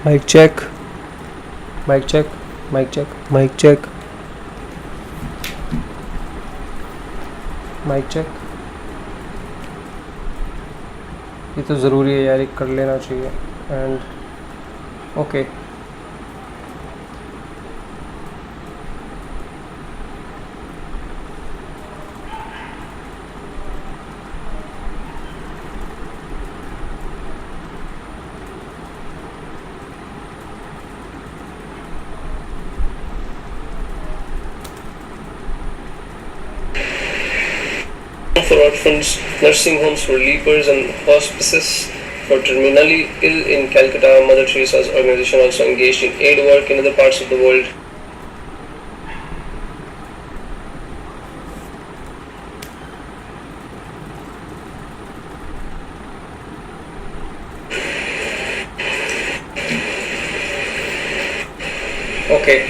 Mic check, mic check, mic check, mic check, mic check. ये तो ज़रूरी है यार, कर लेना चाहिए. And okay. For orphans, nursing homes for lepers, and hospices for terminally ill in Calcutta. Mother Teresa's organization also engaged in aid work in other parts of the world. Okay.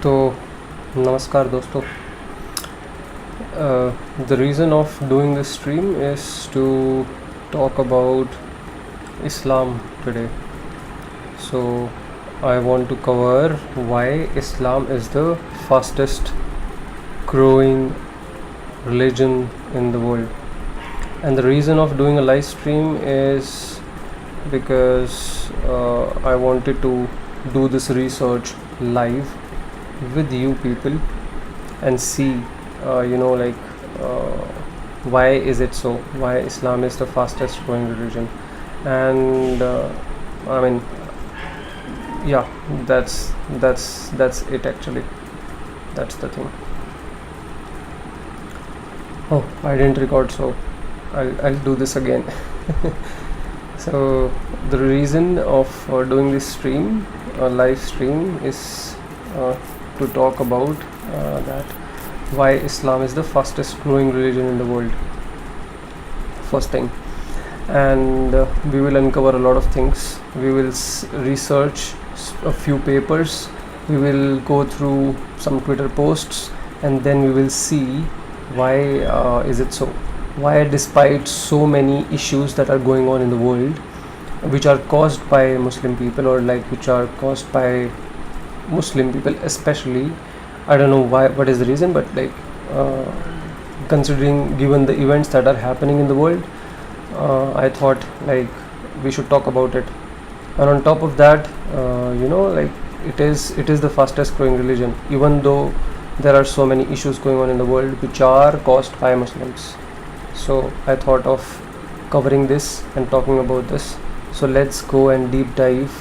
तो नमस्कार दोस्तों. The reason of doing this stream is to talk about Islam today. So I want to cover why Islam is the fastest growing religion in the world. And the reason of doing a live stream is because I wanted to do this research live with you people and see why is it so, why Islam is the fastest growing religion. And I mean, yeah, that's it actually. That's the thing. Oh, I didn't record, so I'll do this again. So the reason of doing this stream, live stream, is to talk about that why Islam is the fastest growing religion in the world, first thing. And we will uncover a lot of things. We will research a few papers, we will go through some Twitter posts, and then we will see why is it so, why despite so many issues that are going on in the world which are caused by Muslim people, or like which are caused by Muslim people especially. I don't know why, what is the reason, but like considering given the events that are happening in the world, I thought like we should talk about it. And on top of that, it is the fastest growing religion, even though there are so many issues going on in the world which are caused by Muslims. So I thought of covering this and talking about this. So let's go and deep dive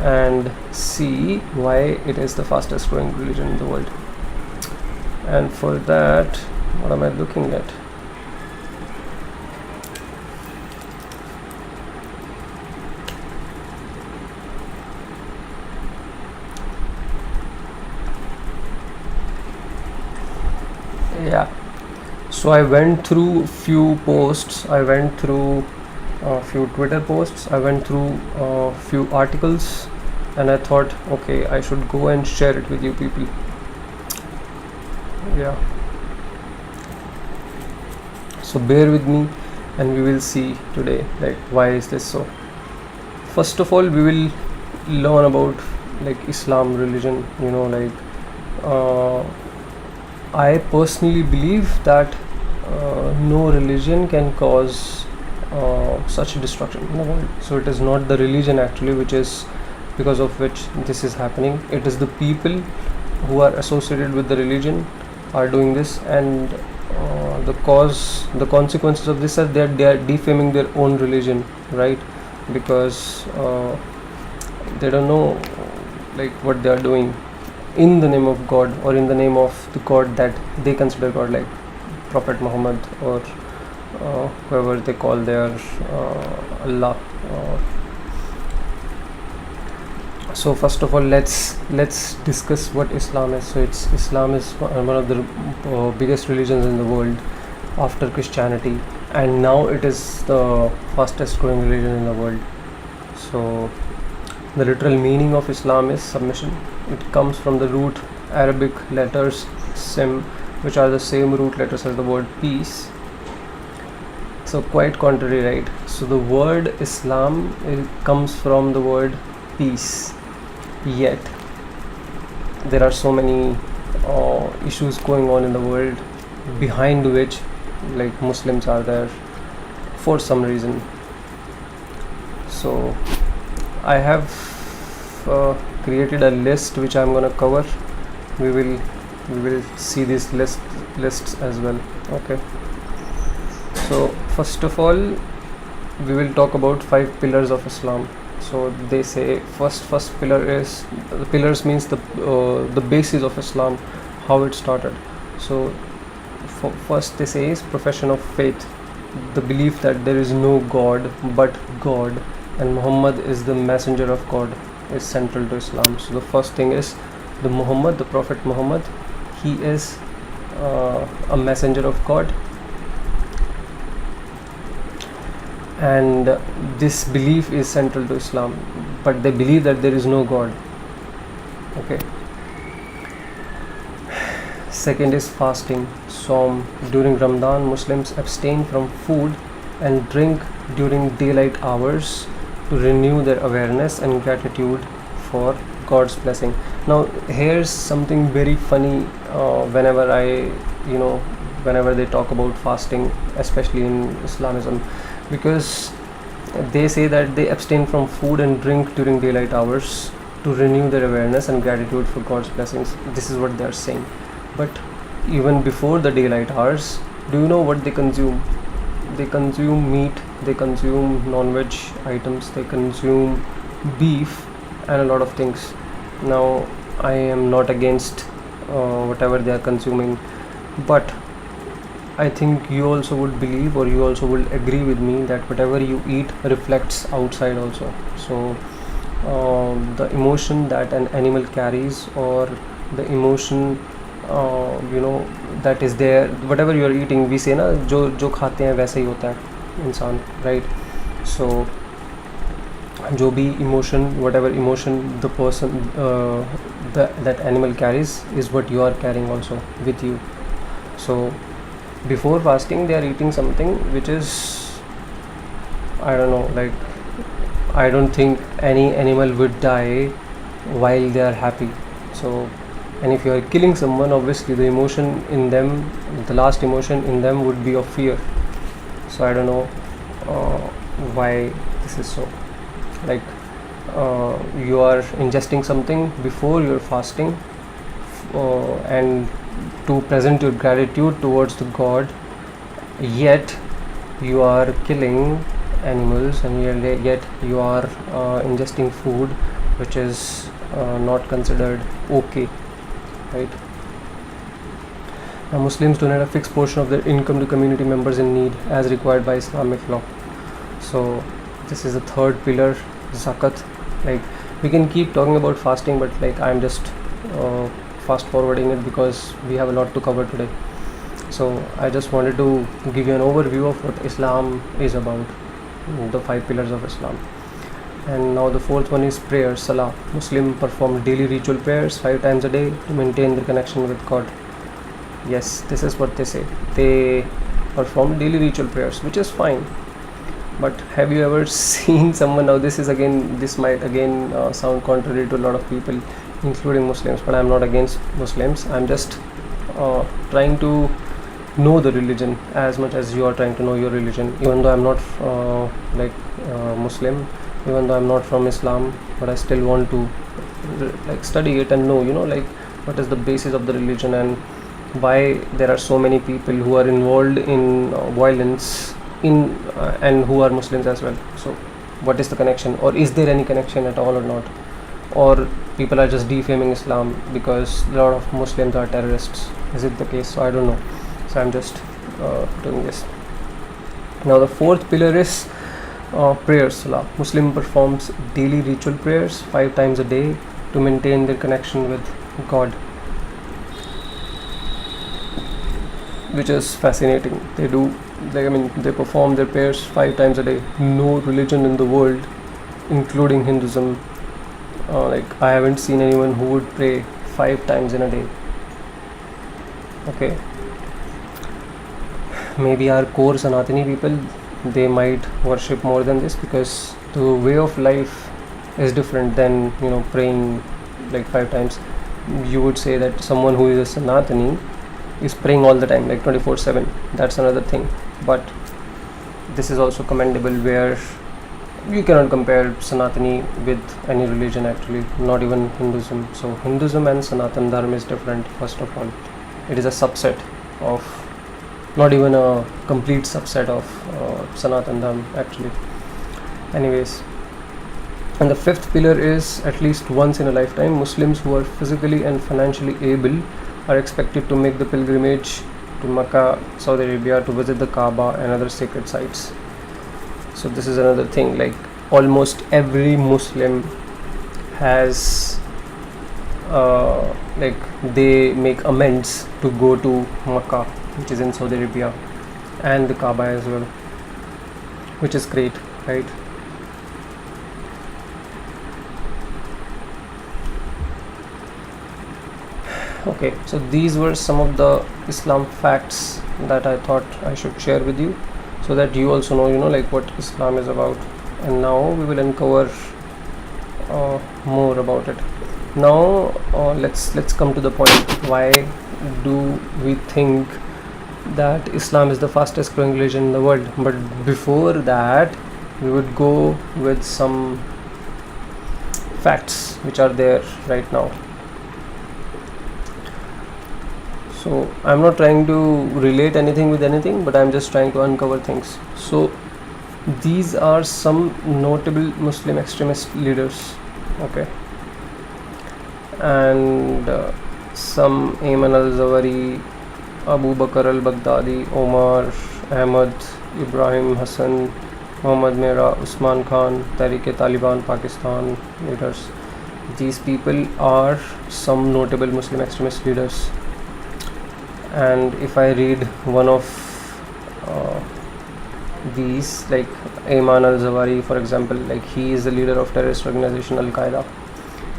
and see why it is the fastest growing religion in the world. And for that, what am I looking at? Yeah, so I went through few posts, I went through a few Twitter posts, I went through a few articles, and I thought, okay, I should go and share it with you people. yeah, so bear with me and we will see today like why is this so. First of all, we will learn about like Islam religion. Uh, I personally believe that no religion can cause such destruction in the world. So it is not the religion actually which is because of which this is happening. It is the people who are associated with the religion are doing this, and the consequences of this are they are defaming their own religion, right? Because they don't know like what they are doing in the name of God or in the name of the God that they consider God, like Prophet Muhammad or whoever they call their Allah. So first of all, let's discuss what Islam is. So Islam is one of the biggest religions in the world after Christianity, and now it is the fastest growing religion in the world. So the literal meaning of Islam is submission. It comes from the root Arabic letters Sim, which are the same root letters as the word peace. So quite contrary, right? So the word Islam comes from the word peace. Yet there are so many issues going on in the world behind which like Muslims are there for some reason. So I have created a list which I'm gonna cover. We will see these lists as well. Okay. So first of all, we will talk about 5 pillars of Islam. So they say first pillar is, the pillars means the basis of Islam, how it started. So first they say is profession of faith, the belief that there is no God but God, and Muhammad is the messenger of God is central to Islam. So the first thing is the Prophet Muhammad, he is a messenger of God, and this belief is central to Islam, but they believe that there is no God. Okay. Second is fasting, Saum. During Ramadan, Muslims abstain from food and drink during daylight hours to renew their awareness and gratitude for God's blessing. Now here's something very funny. Whenever they talk about fasting, especially in Islamism, because they say that they abstain from food and drink during daylight hours to renew their awareness and gratitude for God's blessings. This is what they are saying. But even before the daylight hours, do you know what they consume? They consume meat, they consume non-veg items, they consume beef and a lot of things. Now I am not against whatever they are consuming, but I think you also would believe, or you also will agree with me, that whatever you eat reflects outside also. So the emotion that an animal carries, or the emotion that is there, whatever you are eating, we say ना जो खाते हैं वैसे ही होता है इंसान, right? So जो भी emotion, whatever emotion the person that animal carries is what you are carrying also with you. So before fasting they are eating something which is, I don't know, like I don't think any animal would die while they are happy. So, and if you are killing someone, obviously the emotion in them, the last emotion in them would be of fear. So I don't know why this is so. Like you are ingesting something before you are fasting, and to present your gratitude towards the God, yet you are killing animals, and yet you are ingesting food which is not considered okay, right? Now Muslims donate a fixed portion of their income to community members in need as required by Islamic law. So this is the third pillar, zakat. Like we can keep talking about fasting, but like I'm just fast forwarding it because we have a lot to cover today. So I just wanted to give you an overview of what Islam is about, the 5 pillars of Islam. And now the fourth one is prayer, salah. Muslims perform daily ritual prayers 5 times a day to maintain their connection with God. Yes, this is what they say. They perform daily ritual prayers, which is fine. But have you ever seen someone? Now this might again sound contrary to a lot of people, including Muslims, but I'm not against Muslims. I'm just trying to know the religion as much as you are trying to know your religion. Even though I'm not Muslim, even though I'm not from Islam, but I still want to like study it and know, like what is the basis of the religion and why there are so many people who are involved in violence in and who are Muslims as well. So what is the connection, or is there any connection at all or not? Or people are just defaming Islam because a lot of Muslims are terrorists? Is it the case? So I don't know. So I'm just doing this. Now the fourth pillar is prayer, salah. Muslim performs daily ritual prayers 5 times a day to maintain their connection with God, which is fascinating. They perform their prayers 5 times a day. No religion in the world, including Hinduism, I haven't seen anyone who would pray 5 times in a day. Okay, maybe our core Sanatani people, they might worship more than this, because the way of life is different than praying like 5 times. You would say that someone who is a Sanatani is praying all the time, like 24/7. That's another thing. But this is also commendable, where you cannot compare Sanatani with any religion actually, not even Hinduism. So Hinduism and Sanatan Dharma is different. First of all, it is a subset of, not even a complete subset of Sanatan Dharma actually. Anyways, and the fifth pillar is, at least once in a lifetime, Muslims who are physically and financially able are expected to make the pilgrimage to Mecca, Saudi Arabia, to visit the Kaaba and other sacred sites. So this is another thing, like almost every Muslim has they make amends to go to Mecca, which is in Saudi Arabia, and the Kaaba as well, which is great, right? Okay, so these were some of the Islam facts that I thought I should share with you, so that you also know, like what Islam is about. And now we will uncover more about it. Now let's come to the point. Why do we think that Islam is the fastest growing religion in the world? But before that, we would go with some facts which are there right now. So I'm not trying to relate anything with anything, but I'm just trying to uncover things. So these are some notable Muslim extremist leaders, okay, and some Ayman al-Zawahiri, Abu Bakr al-Baghdadi, Omar, Ahmad, Ibrahim Hassan, Muhammad Mera, Usman Khan, Tehreek-e-Taliban Pakistan leaders. These people are some notable Muslim extremist leaders. And if I read one of these, like Ayman al-Zawahiri, for example, like he is the leader of terrorist organization Al-Qaeda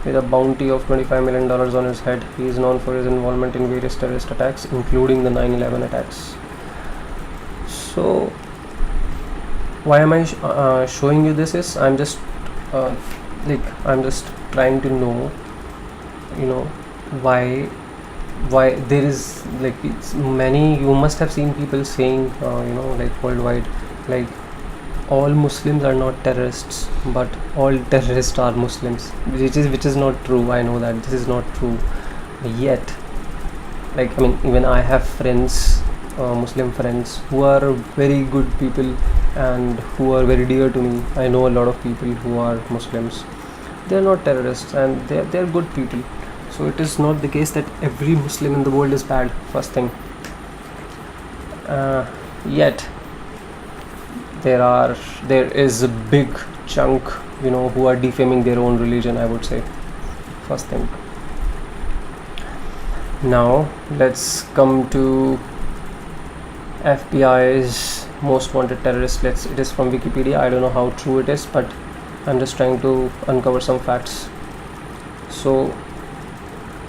with a bounty of $25 million on his head. He is known for his involvement in various terrorist attacks, including the 9/11 attacks. So why am I showing you this? Is I'm just trying to know, why there is it's many. You must have seen people saying worldwide, like all Muslims are not terrorists, but all terrorists are Muslims, which is not true. I know that this is not true, yet even I have friends, Muslim friends, who are very good people and who are very dear to me. I know a lot of people who are Muslims. They are not terrorists, and they are good people. So it is not the case that every Muslim in the world is bad, first thing. Yet there is a big chunk, who are defaming their own religion, I would say, first thing. Now let's come to FBI's most wanted terrorist list. It is from Wikipedia. I don't know how true it is, but I'm just trying to uncover some facts. So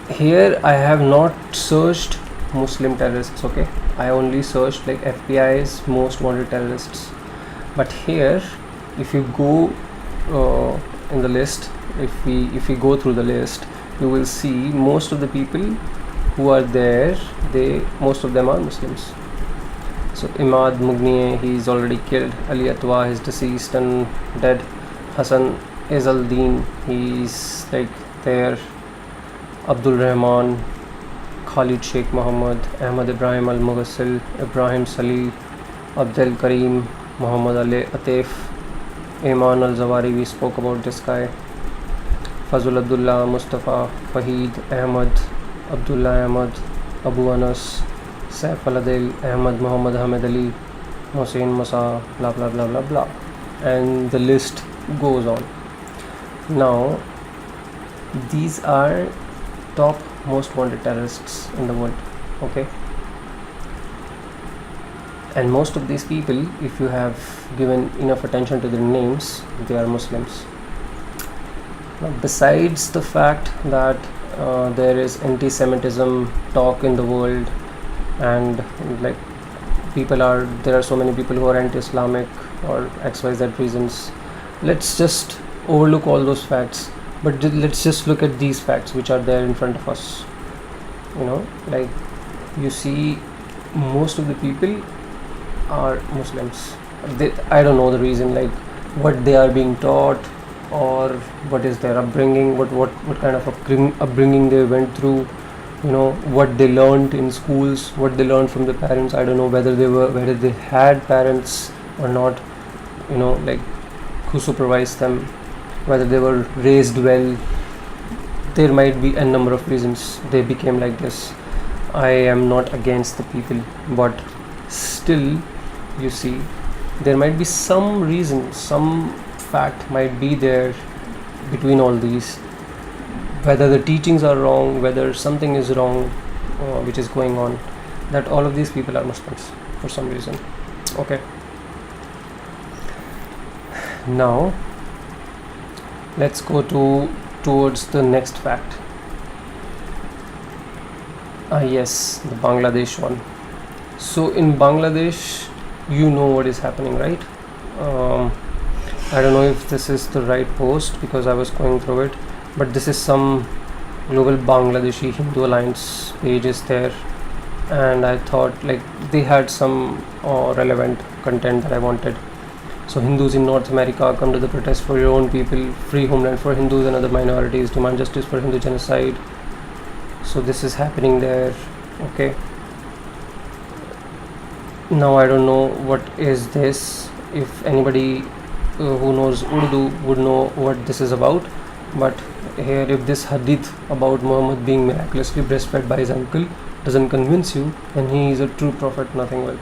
here I have not searched Muslim terrorists. Okay, I only searched like FBI's most wanted terrorists, but here if you go in the list, if we go through the list, you will see most of the people who are there, most of them are Muslims. So Imad Mughniye, he is already killed. Ali Atwa is deceased and dead. Hassan Izzeldin, he's like there. Abdul Rahman, Khalid Sheikh Mohammed, Ahmad Ibrahim Al Mughassil, Ibrahim Salih, Abdel Karim, Muhammad Ali Atif, Iman Al Zawari, we spoke about this guy. Fazul Abdullah, Mustafa, Fahid Ahmad, Abdullah Ahmad, Abu Anas, Saif Al-Adil, Ahmad Muhammad Hamid Ali, Hossein Masa, blah blah blah blah blah, and the list goes on. Now, these are top most wanted terrorists in the world. Okay, and most of these people, if you have given enough attention to their names, they are Muslims. Now, besides the fact that there is anti-Semitism talk in the world, and like there are so many people who are anti-Islamic or XYZ reasons, let's just overlook all those facts, but let's just look at these facts which are there in front of us. Like you see, most of the people are Muslims. I don't know the reason, like what they are being taught, or what is their upbringing, what kind of upbringing they went through, what they learned in schools, what they learned from their parents. I don't know whether they had parents or not, like who supervised them, whether they were raised well. There might be a number of reasons they became like this. I am not against the people, but still, you see, there might be some reason, some fact might be there between all these, whether the teachings are wrong, whether something is wrong which is going on, that all of these people are Muslims for some reason. Okay, now let's go towards the next fact. Yes, the Bangladesh one. So in Bangladesh, you know what is happening, right? I don't know if this is the right post because I was going through it, but this is some Global Bangladeshi Hindu Alliance page is there, and I thought like they had some relevant content that I wanted. So Hindus in North America come to the protest for your own people, free homeland for Hindus and other minorities, demand justice for Hindu genocide. So this is happening there. Okay, now I don't know what is this. If anybody who knows Urdu would know what this is about, but here, if this hadith about Muhammad being miraculously breastfed by his uncle doesn't convince you, then he is a true prophet, nothing will.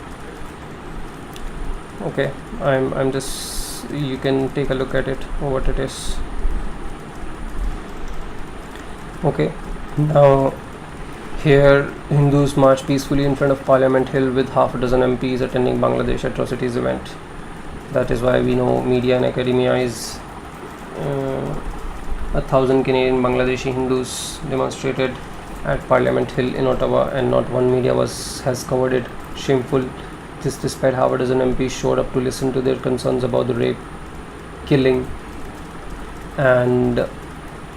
Okay, I'm just, you can take a look at it, what it is. Okay, now here Hindus march peacefully in front of Parliament Hill with half a dozen MPs attending Bangladesh atrocities event. That is why we know media and academia is 1,000 Canadian Bangladeshi Hindus demonstrated at Parliament Hill in Ottawa, and not one media has covered it. Shameful. This despite half a dozen MPs showed up to listen to their concerns about the rape, killing, and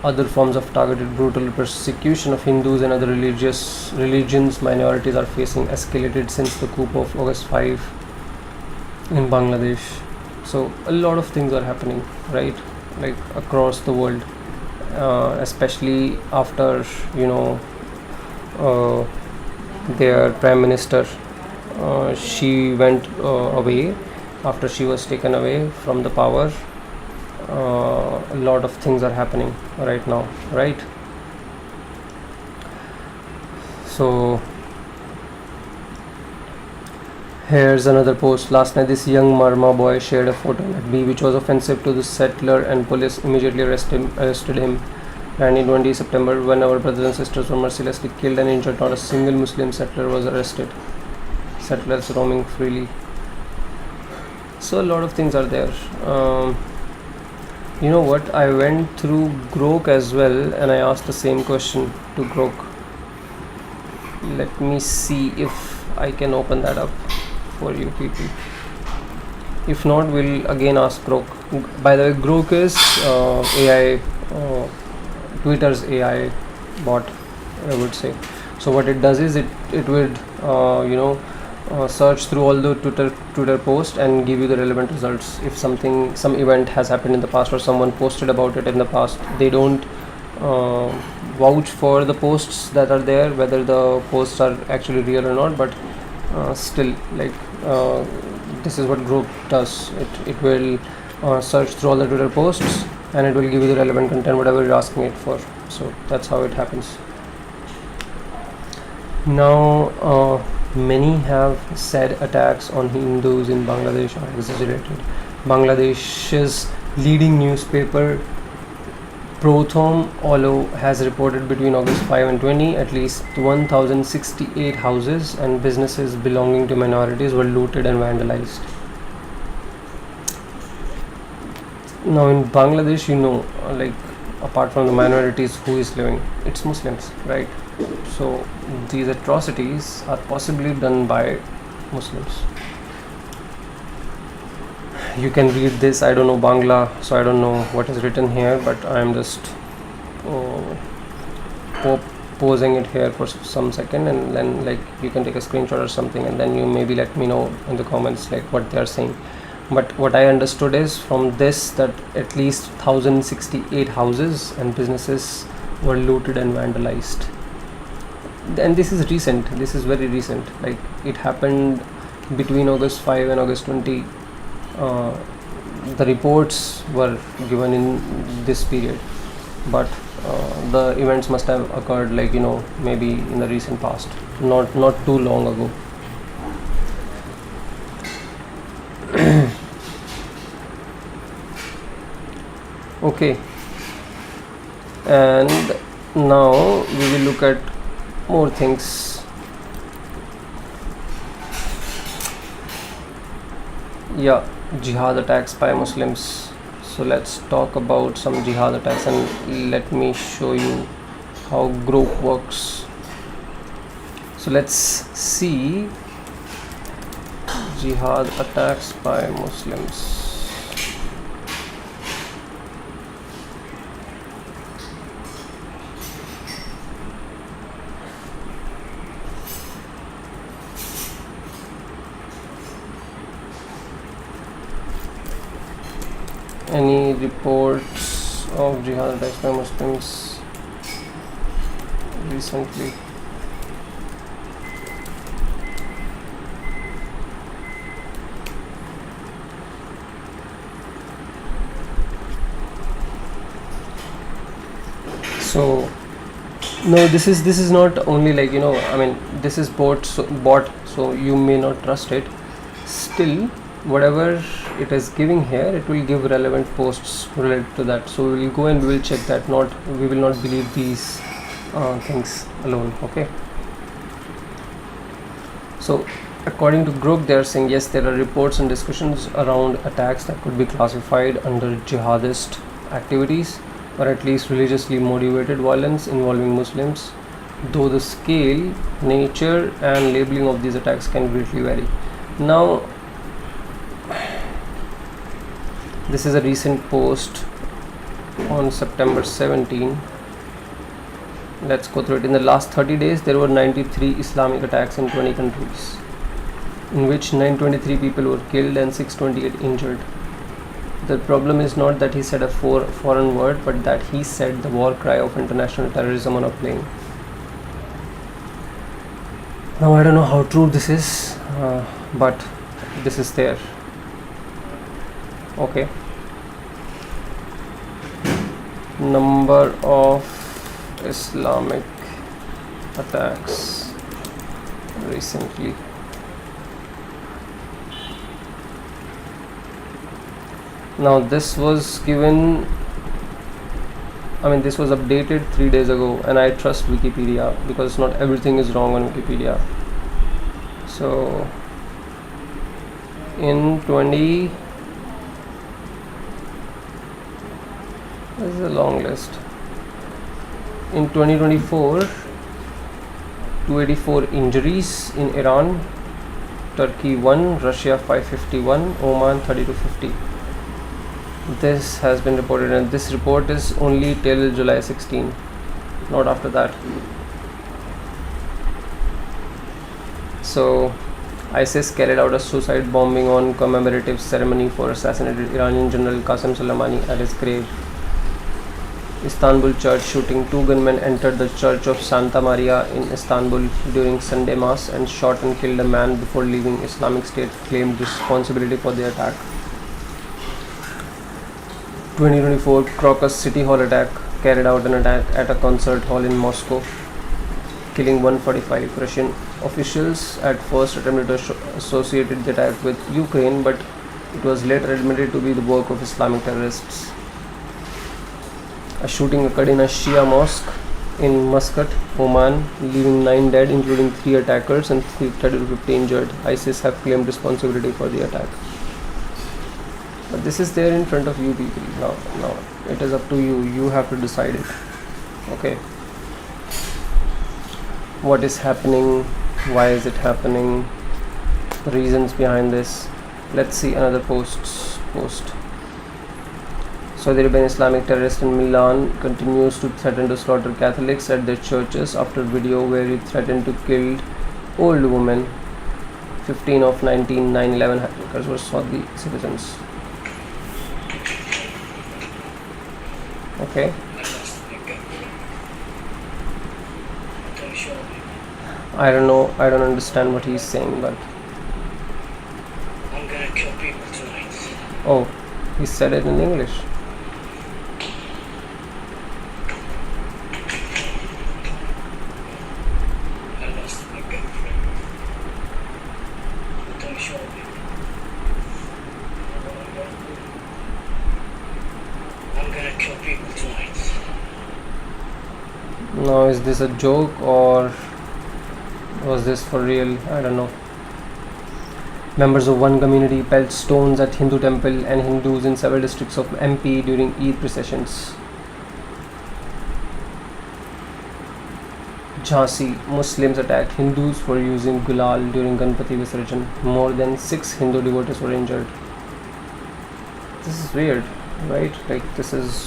other forms of targeted brutal persecution of Hindus and other religions. Minorities are facing escalated since the coup of August 5 in Bangladesh. So a lot of things are happening, right, like across the world, especially after their prime minister, she went away. After she was taken away from the power, a lot of things are happening right now, right? So here's another post. Last night, this young Marma boy shared a photo at B which was offensive to the settler, and police immediately arrested him. 1920 September, when our brothers and sisters were mercilessly killed and injured, not a single Muslim settler was arrested. Settlers roaming freely. So a lot of things are there. You know what? I went through Grok as well, and I asked the same question to Grok. let me see if I can open that up for you people. If not, we'll again ask Grok. By the way, Grok is AI, Twitter's AI bot, I would say. So what it does is it would search through all the Twitter posts and give you the relevant results. If some event has happened in the past or someone posted about it in the past, they don't vouch for the posts that are there, whether the posts are actually real or not, but still, like, this is what Group does. It will search through all the Twitter posts and it will give you the relevant content, whatever you're asking it for. So that's how it happens. Now, many have said attacks on Hindus in Bangladesh are exaggerated. Bangladesh's leading newspaper Prothom Olo has reported between August 5 and 20, at least 1,068 houses and businesses belonging to minorities were looted and vandalized. Now in Bangladesh, like, apart from the minorities, who is living? It's Muslims, right? So these atrocities are possibly done by Muslims. You can read this. I don't know Bangla, so I don't know what is written here, but I'm just posing it here for some second, and then, like, you can take a screenshot or something, and then you maybe let me know in the comments like what they are saying. But what I understood is from this that at least 1,068 houses and businesses were looted and vandalized. And this is recent. This is very recent. Like, it happened between August 5 and August 20. The reports were given in this period, but the events must have occurred, like, maybe in the recent past, not too long ago. Okay, and now we will look at more things. Yeah, jihad attacks by Muslims. So let's talk about some jihad attacks, and let me show you how group works. So let's see jihad attacks by Muslims. Any reports of jihad attacks by Muslims recently? So no, this is not only, like, I mean, this is bot, so you may not trust it. Still, whatever it is giving here, it will give relevant posts related to that. So we will go and we will check that. We will not believe these things alone. Okay. So according to group, they are saying yes, there are reports and discussions around attacks that could be classified under jihadist activities, or at least religiously motivated violence involving Muslims, though the scale, nature and labeling of these attacks can greatly vary. Now, this is a recent post on September 17. Let's go through it. In the last 30 days, there were 93 Islamic attacks in 20 countries, in which 923 people were killed and 628 injured. The problem is not that he said a foreign word, but that he said the war cry of international terrorism on a plane. Now, I don't know how true this is, but this is there. Okay. Number of Islamic attacks recently. Now this was given, this was updated 3 days ago, and I trust Wikipedia because not everything is wrong on Wikipedia. So in 20, this is a long list. In 2024, 284 injuries in Iran, Turkey 1, Russia 551, Oman 3250. This has been reported, and this report is only till July 16, not after that. So ISIS carried out a suicide bombing on commemorative ceremony for assassinated Iranian General Qasem Soleimani at his grave. Istanbul church shooting. 2 gunmen entered the church of Santa Maria in Istanbul during Sunday Mass and shot and killed a man before leaving. Islamic State claimed responsibility for the attack. 2024 Crocus City Hall attack. Carried out an attack at a concert hall in Moscow, killing 145. Russian officials at first attempted to associate the attack with Ukraine, but it was later admitted to be the work of Islamic terrorists. A shooting occurred in a Shia mosque in Muscat, Oman, leaving 9 dead, including 3 attackers, and 30 to 50 injured. ISIS have claimed responsibility for the attack. But this is there in front of you people. Now it is up to you. You have to decide it. Okay. What is happening? Why is it happening? The reasons behind this. Let's see another post. Saudi Arabian Islamic terrorist in Milan continues to threaten to slaughter Catholics at their churches after video where he threatened to kill old women. 15 of 19 9/11 attackers were Saudi citizens. Okay. I don't know. I don't understand what he's saying, but I'm gonna kill people tonight. oh, he said it in English. I lost my girlfriend. Don't show me. I'm gonna kill people tonight. Now, is this a joke or was this for real? I don't know. Members of one community pelted stones at Hindu temple and Hindus in several districts of MP during Eid processions. Jhansi, Muslims attacked Hindus for using gulal during Ganpati Visarjan. More than 6 Hindu devotees were injured. This is weird, right? Like, this is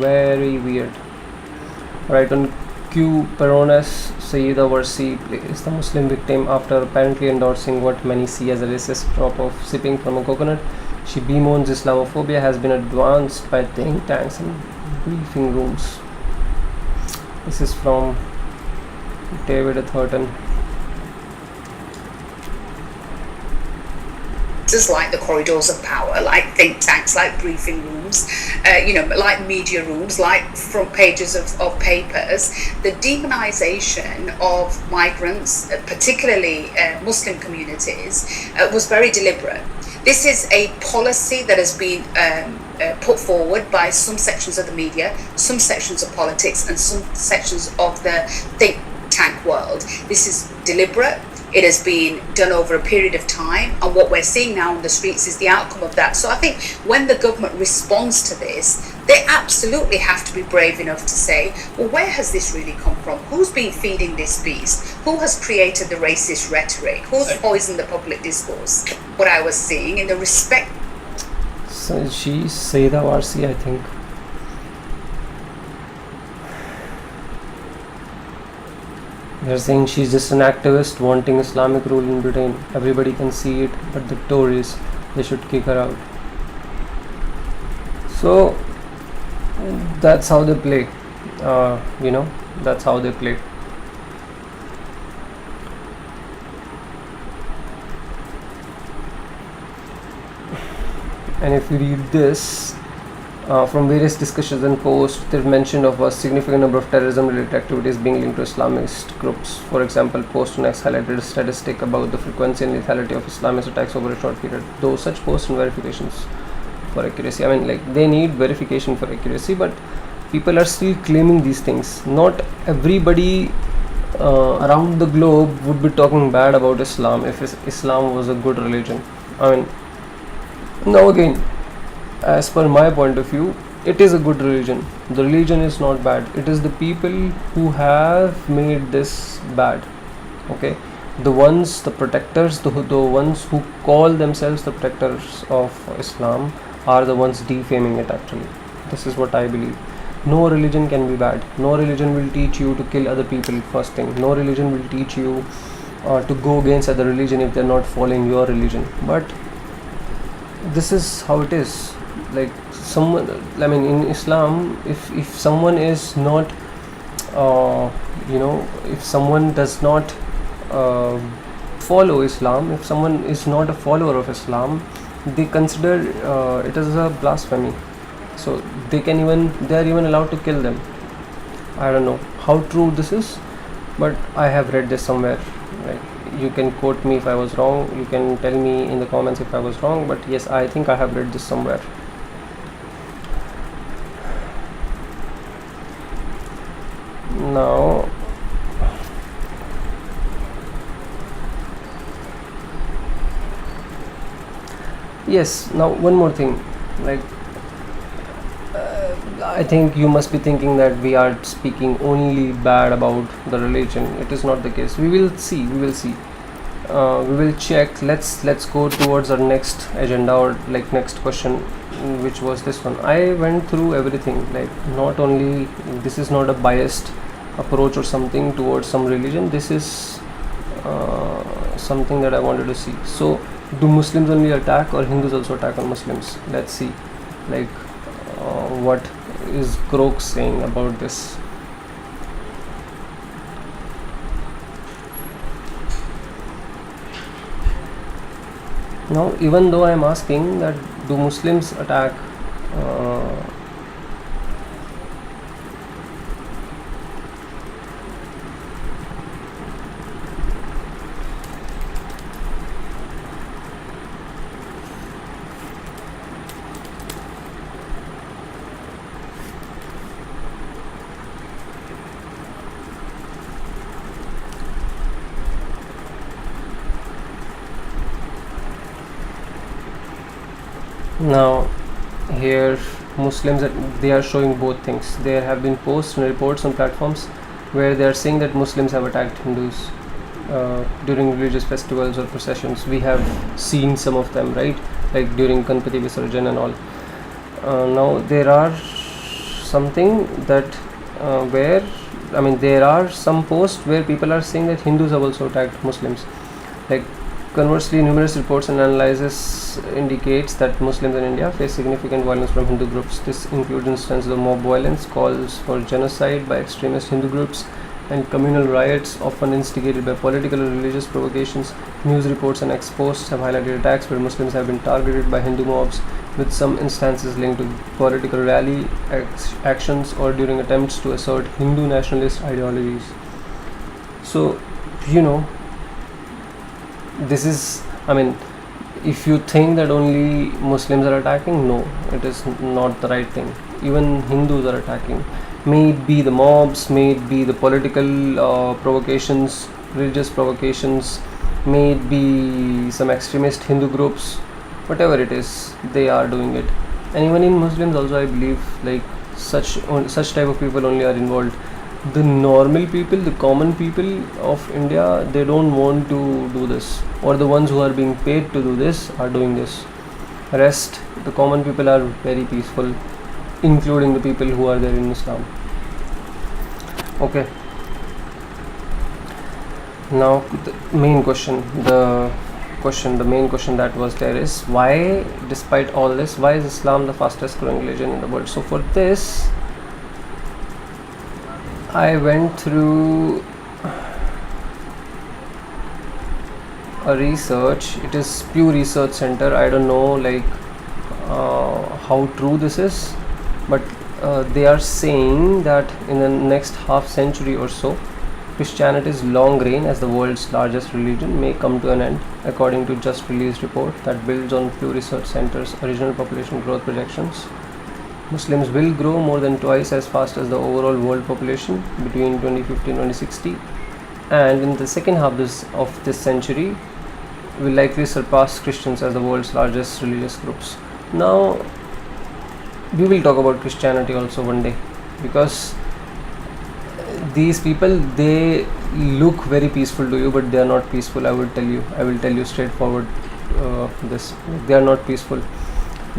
very weird. Right, on Q. Perones Sayyida Warsi is the Muslim victim after apparently endorsing what many see as a racist crop of sipping from a coconut. She bemoans Islamophobia has been advanced by think tanks and briefing rooms. This is from David Atherton. Like the corridors of power, like think tanks, like briefing rooms, like media rooms, like front pages of papers. The demonization of migrants, particularly Muslim communities, was very deliberate. This is a policy that has been put forward by some sections of the media, some sections of politics, and some sections of the think tank world. This is deliberate. It has been done over a period of time, and what we're seeing now on the streets is the outcome of that. So I think when the government responds to this, they absolutely have to be brave enough to say, well, where has this really come from? Who's been feeding this beast? Who has created the racist rhetoric? Who's poisoned the public discourse? What I was seeing in the respect. So she's Sayyida Warsi, I think. They're saying she's just an activist wanting Islamic rule in Britain. Everybody can see it, but the Tories, they should kick her out. So that's how they play. That's how they play. And if you read this, from various discussions and posts, they've mentioned of a significant number of terrorism-related activities being linked to Islamist groups. For example, post on X highlighted a statistic about the frequency and lethality of Islamist attacks over a short period. Though such posts and verifications for accuracy, I mean, like, they need verification for accuracy, but people are still claiming these things. Not everybody around the globe would be talking bad about Islam if Islam was a good religion. I mean, now again, as per my point of view, it is a good religion. The religion is not bad. It is the people who have made this bad. Okay, the protectors, the ones who call themselves the protectors of Islam are the ones defaming it actually. This is what I believe. No religion can be bad. No religion will teach you to kill other people, first thing. No religion will teach you to go against other religion if they're not following your religion. But this is how it is. Like someone, I mean, in Islam, if someone is not, if someone does not follow Islam, if someone is not a follower of Islam, they consider it as a blasphemy. So they are even allowed to kill them. I don't know how true this is, but I have read this somewhere. Like, you can quote me if I was wrong, you can tell me in the comments if I was wrong, but yes, I think I have read this somewhere. Now, yes, now one more thing. Like, I think you must be thinking that we are speaking only bad about the religion. It is not the case. We will see. We will check. Let's go towards our next agenda, or like next question, which was this one. I went through everything. Like, not only, this is not a biased approach or something towards some religion. This is something that I wanted to see. So, do Muslims only attack, or Hindus also attack on Muslims? Let's see. Like, what is goooo saying about this? Now, even though I am asking that do Muslims attack now here Muslims, they are showing both things. There have been posts and reports on platforms where they are saying that Muslims have attacked Hindus during religious festivals or processions. We have seen some of them, right? Like during Ganpati Visarjan and all. Now there are something that where, I mean, there are some posts where people are saying that Hindus have also attacked Muslims. Like, conversely, numerous reports and analysis indicates that Muslims in India face significant violence from Hindu groups. This includes instances of mob violence, calls for genocide by extremist Hindu groups, and communal riots often instigated by political or religious provocations. News reports and ex-posts have highlighted attacks where Muslims have been targeted by Hindu mobs, with some instances linked to political rally actions or during attempts to assert Hindu nationalist ideologies. So, this is, I mean, if you think that only Muslims are attacking, no, it is not the right thing. Even Hindus are attacking. May it be the mobs, may it be the political provocations, religious provocations, may it be some extremist Hindu groups, whatever it is, they are doing it. And even in Muslims also, I believe, like, such type of people only are involved. The normal people, the common people of India, they don't want to do this, or the ones who are being paid to do this are doing this. Rest, the common people are very peaceful, including the people who are there in Islam. Okay, now the main question, the main question that was there is, why, despite all this, why is Islam the fastest growing religion in the world? So for this, I went through a research. It is Pew Research Center. I don't know, like, how true this is, but they are saying that in the next half century or so, Christianity's long reign as the world's largest religion may come to an end, according to just released report that builds on Pew Research Center's original population growth projections. Muslims will grow more than twice as fast as the overall world population between 2050 and 2060, and in the second half of this century will likely surpass Christians as the world's largest religious groups. Now, we will talk about Christianity also one day, because these people, they look very peaceful to you, but they are not peaceful. I will tell you straightforward, this, they are not peaceful.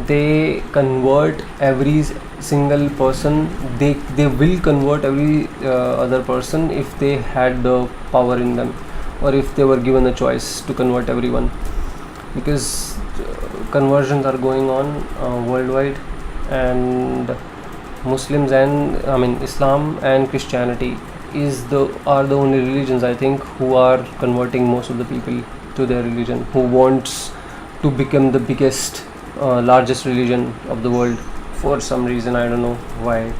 They convert every single person. They will convert every other person if they had the power in them, or if they were given a choice to convert everyone, because conversions are going on worldwide, and Muslims and Islam and Christianity are the only religions, I think, who are converting most of the people to their religion, who wants to become the biggest, largest religion of the world for some reason. I don't know why.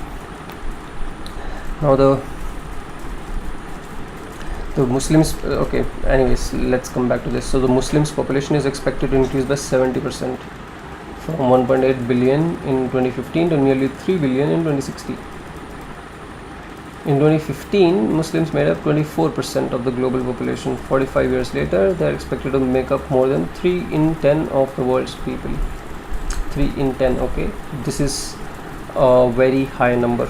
Now the Muslims, okay, anyways, let's come back to this. So the Muslims population is expected to increase by 70%, from 1.8 billion in 2015 to nearly 3 billion in 2060. In 2015, Muslims made up 24% of the global population. 45 years later, they are expected to make up more than 3 in 10 of the world's people. 3 in 10, okay, this is a very high number.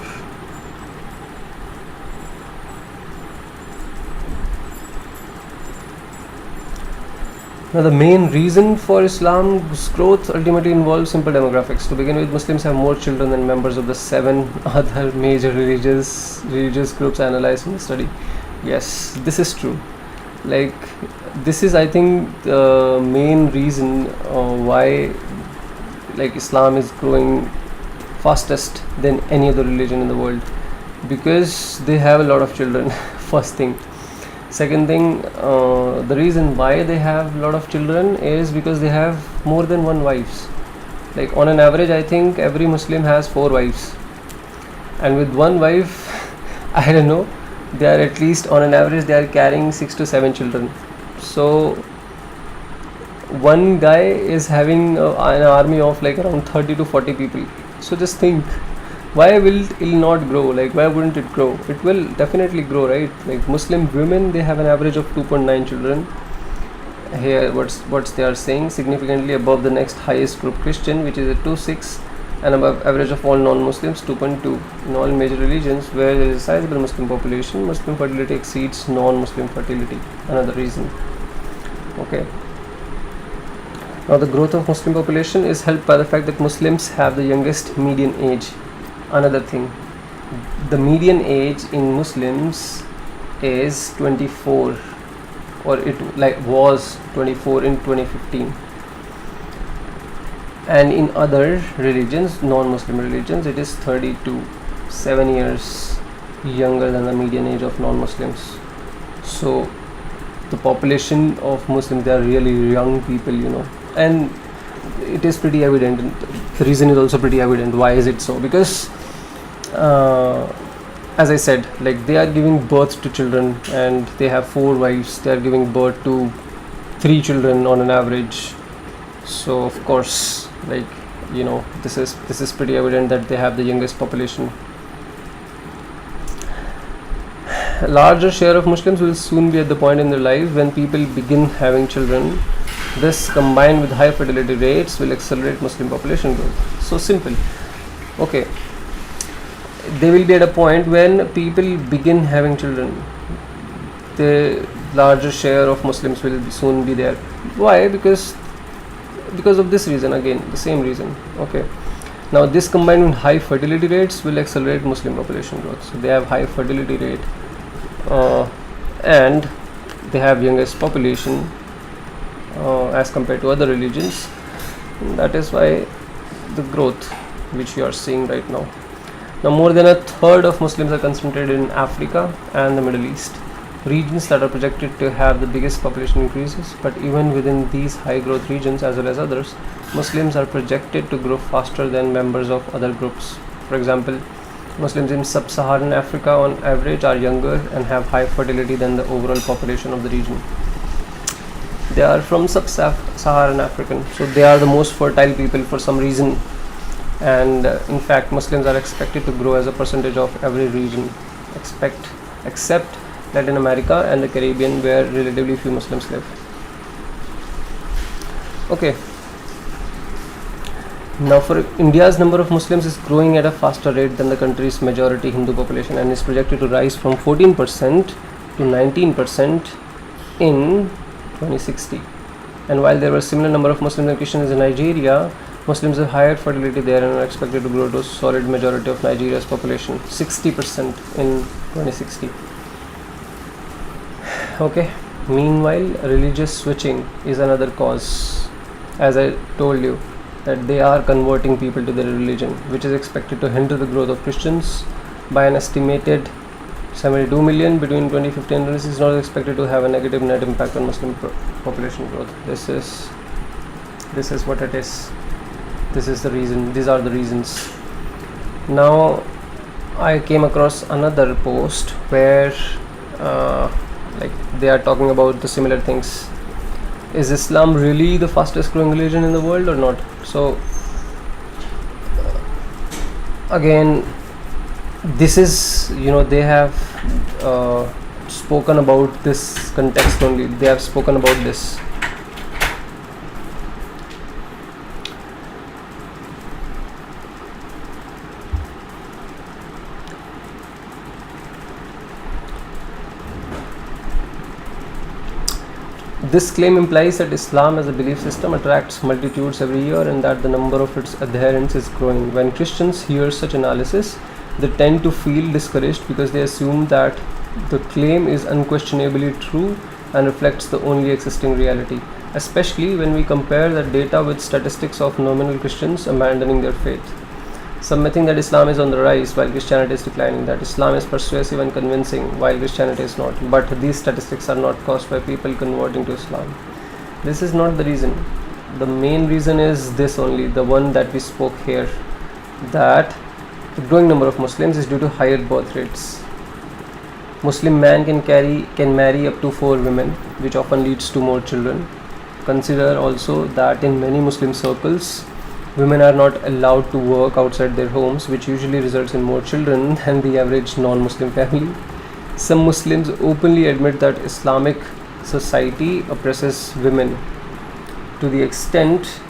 Now, the main reason for Islam's growth ultimately involves simple demographics. To begin with, Muslims have more children than members of the 7 other major religious groups analyzed in the study. Yes, this is true. Like, this is, I think, the main reason why, like, Islam is growing fastest than any other religion in the world, because they have a lot of children. First thing. Second thing, the reason why they have a lot of children is because they have more than one wives. Like, on an average, I think every Muslim has 4 wives, and with one wife, I don't know, they are at least, on an average, they are carrying 6 to 7 children. So one guy is having an army of like around 30 to 40 people. So just think, why will it not grow? Like, why wouldn't it grow? It will definitely grow, right? Like, Muslim women, they have an average of 2.9 children. Here, what's they are saying, significantly above the next highest group, Christian, which is at 2.6, and above average of all non-Muslims, 2.2. In all major religions where there is a sizable Muslim population, Muslim fertility exceeds non-Muslim fertility. Another reason. Okay. Now, the growth of Muslim population is helped by the fact that Muslims have the youngest median age. Another thing, the median age in Muslims is 24, or it was 24 in 2015, and in other religions, non-Muslim religions, it is 32, 7 years younger than the median age of non-Muslims. So the population of Muslims, they are really young people, and it is pretty evident. The reason is also pretty evident. Why is it so? Because as I said, like, they are giving birth to children, and they have 4 wives. They are giving birth to 3 children on an average. So of course, like, this is pretty evident that they have the youngest population. A larger share of Muslims will soon be at the point in their life when people begin having children. This, combined with high fertility rates, will accelerate Muslim population growth. So simple. Okay, they will be at a point when people begin having children. The larger share of Muslims will soon be there. Why? Because of this reason, again, the same reason. Okay. Now, this combined with high fertility rates will accelerate Muslim population growth. So they have high fertility rate, and they have youngest population as compared to other religions. That is why the growth which you are seeing right now. Now, more than a third of Muslims are concentrated in Africa and the Middle East, regions that are projected to have the biggest population increases. But even within these high growth regions, as well as others, Muslims are projected to grow faster than members of other groups. For example, Muslims in sub-Saharan Africa on average are younger and have high fertility than the overall population of the region. They are from sub-Saharan African, so they are the most fertile people for some reason. And in fact, Muslims are expected to grow as a percentage of every region, except Latin America and the Caribbean, where relatively few Muslims live. Okay. Now, for India's number of Muslims is growing at a faster rate than the country's majority Hindu population and is projected to rise from 14% to 19% in 2060. And while there were similar number of Muslims and Christians in Nigeria, Muslims have higher fertility there and are expected to grow to a solid majority of Nigeria's population, 60% in 2060. Okay. Meanwhile, religious switching is another cause. As I told you, that they are converting people to their religion, which is expected to hinder the growth of Christians by an estimated 72 million between 2015 and 2026. Is not expected to have a negative net impact on Muslim population growth. This is what it is. This is the reason. These are the reasons. Now, I came across another post where like they are talking about the similar things. Is Islam really the fastest growing religion in the world or not? So again, this is, they have spoken about this context only. They have spoken about this. This claim implies that Islam as a belief system attracts multitudes every year and that the number of its adherents is growing. When Christians hear such analysis, they tend to feel discouraged because they assume that the claim is unquestionably true and reflects the only existing reality, especially when we compare that data with statistics of nominal Christians abandoning their faith. Some may think that Islam is on the rise while Christianity is declining, that Islam is persuasive and convincing while Christianity is not. But these statistics are not caused by people converting to Islam. This is not the reason. The main reason is this only, the one that we spoke here, that the growing number of Muslims is due to higher birth rates. Muslim man can marry up to 4 women, which often leads to more children. Consider also that in many Muslim circles, women are not allowed to work outside their homes, which usually results in more children than the average non-Muslim family. Some Muslims openly admit that Islamic society oppresses women to the extent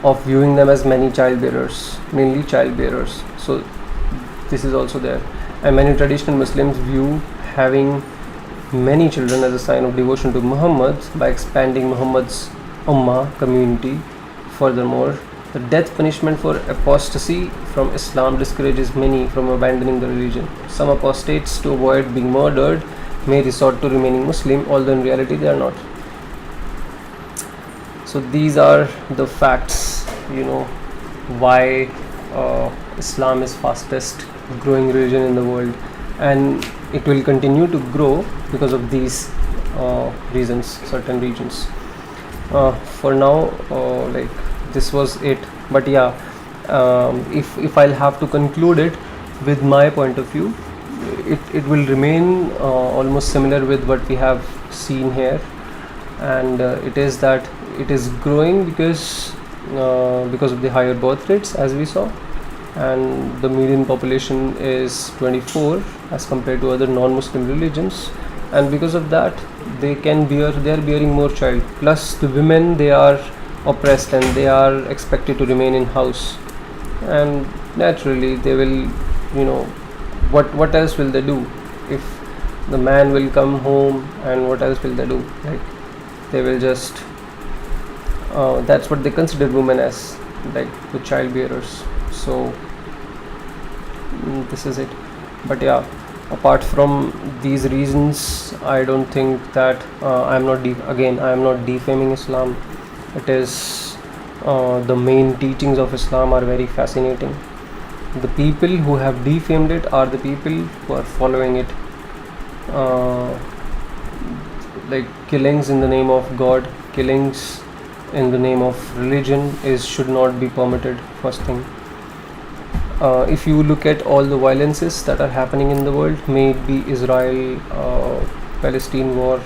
of viewing them as mainly childbearers. So this is also there. And many traditional Muslims view having many children as a sign of devotion to Muhammad by expanding Muhammad's Ummah community. Furthermore, the death punishment for apostasy from Islam discourages many from abandoning the religion. Some apostates, to avoid being murdered, may resort to remaining Muslim, although in reality they are not. So these are the facts, why Islam is fastest growing religion in the world, and it will continue to grow because of these reasons, certain regions. For now, this was it. But yeah, if I'll have to conclude it with my point of view, it will remain almost similar with what we have seen here, and it is that it is growing because of the higher birth rates, as we saw, and the median population is 24 as compared to other non-Muslim religions, and because of that they are bearing more child. Plus the women, they are oppressed and they are expected to remain in house, and naturally they will, what else will they do if the man will come home, and what else will they do? Like, they will just that's what they consider women as, like the child bearers. So this is it. But yeah, apart from these reasons, I don't think that I am not defaming Islam. It is the main teachings of Islam are very fascinating. The people who have defamed it are the people who are following it. Like killings in the name of God, killings in the name of religion should not be permitted. First thing, if you look at all the violences that are happening in the world, may it be Israel Palestine war,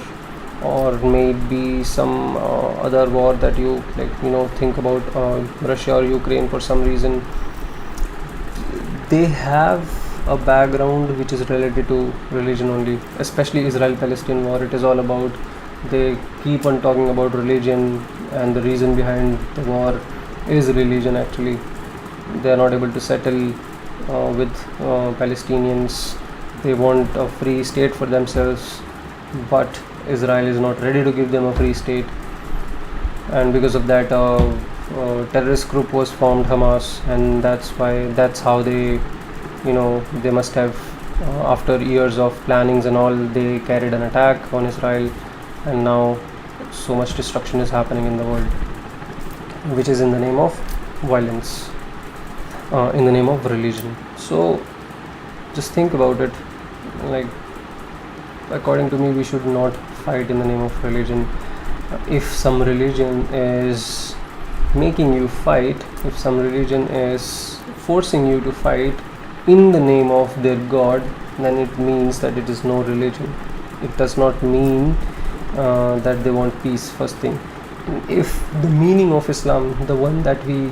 or may it be some other war that you think about, Russia or Ukraine, for some reason they have a background which is related to religion only. Especially Israel Palestine war, it is all about they keep on talking about religion, and the reason behind the war is religion. Actually, they are not able to settle with Palestinians. They want a free state for themselves, but Israel is not ready to give them a free state, and because of that, terrorist group was formed, Hamas, and that's how they, they must have, after years of plannings and all, they carried an attack on Israel, and now so much destruction is happening in the world, which is in the name of violence, in the name of religion. So just think about it. Like, according to me, we should not fight in the name of religion. If some religion is making you fight, if some religion is forcing you to fight in the name of their god, then it means that it is no religion. It does not mean that they want peace, first thing. If the meaning of Islam, the one that we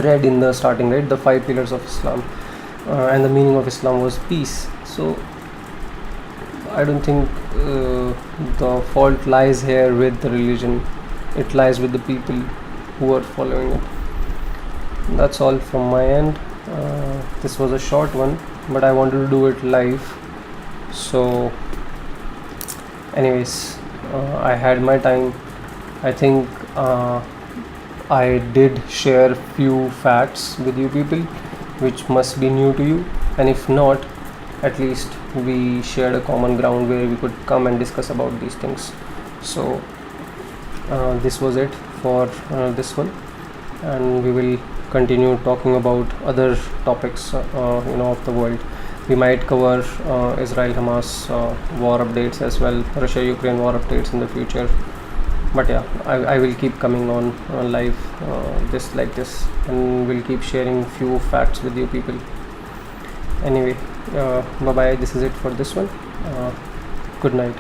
read in the starting, right, the 5 pillars of Islam, and the meaning of Islam was peace, so I don't think the fault lies here with the religion. It lies with the people who are following it. That's all from my end. This was a short one, but I wanted to do it live. So anyways, I had my time. I think I did share few facts with you people which must be new to you, and if not, at least we shared a common ground where we could come and discuss about these things. So this was it for this one, and we will continue talking about other topics of the world. We might cover Israel Hamas war updates as well, Russia Ukraine war updates in the future. But yeah, I will keep coming on live this like this, and we'll keep sharing few facts with you people. Anyway, bye bye. This is it for this one. Good night.